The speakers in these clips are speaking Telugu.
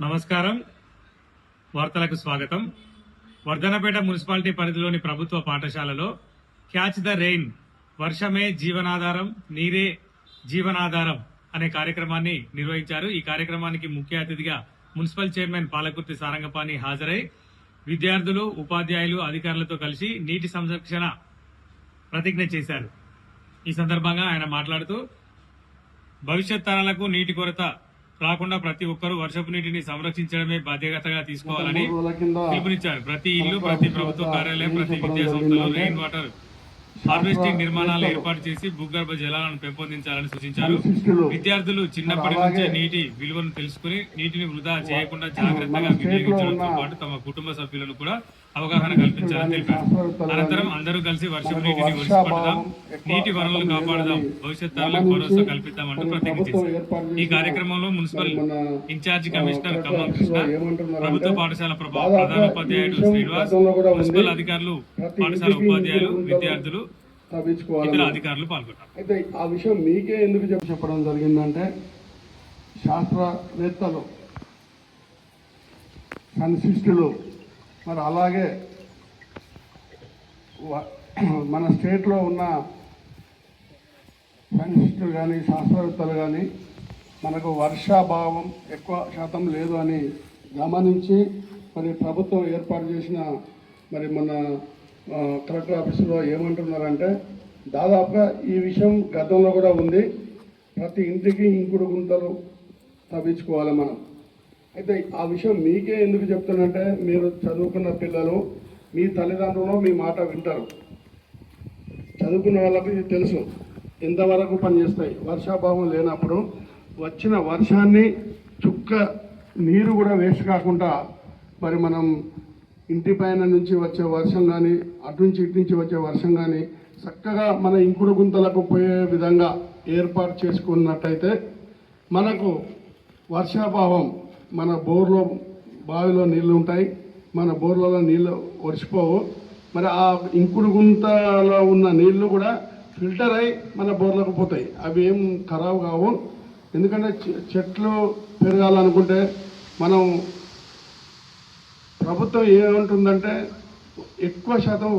నమస్కారం. వార్తలకు స్వాగతం. వర్ధనపేట మున్సిపాలిటీ పరిధిలోని ప్రభుత్వ పాఠశాలలో క్యాచ్ ద రెయిన్, వర్షమే జీవనాధారం, నీరే జీవనాధారం అనే కార్యక్రమాన్ని నిర్వహించారు. ఈ కార్యక్రమానికి ముఖ్య అతిథిగా మున్సిపల్ చైర్మన్ పాలకుర్తి సారంగపాణి హాజరై విద్యార్థులు, ఉపాధ్యాయులు, అధికారులతో కలిసి నీటి సంరక్షణ ప్రతిజ్ఞ చేశారు. ఈ సందర్భంగా ఆయన మాట్లాడుతూ భవిష్యత్ తరాలకు నీటి కొరత రాకుండా ప్రతి ఒక్కరూ వర్షపు నీటిని సంరక్షించడమే బాధ్యతగా తీసుకోవాలని పిలుపునిచ్చారు. ప్రతి ఇల్లు, ప్రతి ప్రభుత్వ కార్యాలయం, ప్రతి విద్యా సంస్థలో రెయిన్ వాటర్ హార్వెస్టింగ్ నిర్మాణాలు ఏర్పాటు చేసి భూగర్భ జలాలను పెంపొందించాలని సూచించారు. విద్యార్థులు చిన్నప్పటి నుంచే నీటి విలువను తెలుసుకుని నీటిని వృధా చేయకుండా జాగ్రత్తగా వినియోగించడంతో పాటు తమ కుటుంబ సభ్యులను కూడా అవగాహన కల్పించాలని తెలిపారు. అనంతరం అందరూ కలిసి వర్షపు నీటిని ఒడిసిపడదాం, నీటి వనరులను కాపాడదాం, భవిష్యత్ తరాలకు భరోసా కల్పిద్దామంటూ ప్రతిజ్ఞ చేశారు. ఈ కార్యక్రమంలో municipal in charge commissioner Kamal Krishna, ప్రభుత్వ పాఠశాల ప్రధానోపాధ్యాయుడు శ్రీనివాస్, మున్సిపల్ అధికారులు, పాఠశాల ఉపాధ్యాయులు, విద్యార్థులు, ఇతర అధికారులు పాల్గొన్నారు. అయితే ఆ విషయం మీకే ఎందుకు చెప్పడం జరిగిందంటే, శాస్త్రవేత్తలు, సైంటిస్టులు, మరి అలాగే మన స్టేట్లో ఉన్న సైంటిస్టులు కానీ శాస్త్రవేత్తలు కానీ మనకు వర్షాభావం ఎక్కువ శాతం లేదు అని గమనించి మరి ప్రభుత్వం ఏర్పాటు చేసిన మరి మన కలెక్టర్ ఆఫీసులో ఏమంటున్నారంటే, దాదాపుగా ఈ విషయం గతంలో కూడా ఉంది, ప్రతి ఇంటికి ఇంకుడు గుంతలు తవ్వించుకోవాలి మనం. అయితే ఆ విషయం మీకే ఎందుకు చెప్తానంటే, మీరు చదువుకున్న పిల్లలు, మీ తల్లిదండ్రులు మీ మాట వింటారు. చదువుకున్న వాళ్ళకి ఇది తెలుసు ఎంతవరకు పనిచేస్తాయి. వర్షాభావం లేనప్పుడు వచ్చిన వర్షాన్ని చుక్క నీరు కూడా వేస్ట్ కాకుండా మరి మనం ఇంటి పైన నుంచి వచ్చే వర్షం కానీ, అటు నుంచి ఇటు నుంచి వచ్చే వర్షం కానీ చక్కగా మన ఇంకుడు గుంతలకు పోయే విధంగా ఏర్పాటు చేసుకున్నట్టయితే మనకు వర్షాభావం, మన బోర్లో బావిలో నీళ్లు ఉంటాయి, మన బోర్లలో నీళ్ళు ఒడిసిపోవు. మరి ఆ ఇంకుడు గుంతలో ఉన్న నీళ్లు కూడా ఫిల్టర్ అయి మన బోర్లకు పోతాయి. అవి ఏం ఖరాబు కావు. ఎందుకంటే చెట్లు పెరగాలనుకుంటే మనం ప్రభుత్వం ఏమంటుందంటే, ఎక్కువ శాతం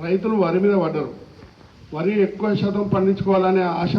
రైతులు వరి మీద పడ్డారు. వరి ఎక్కువ శాతం పండించుకోవాలనే ఆశ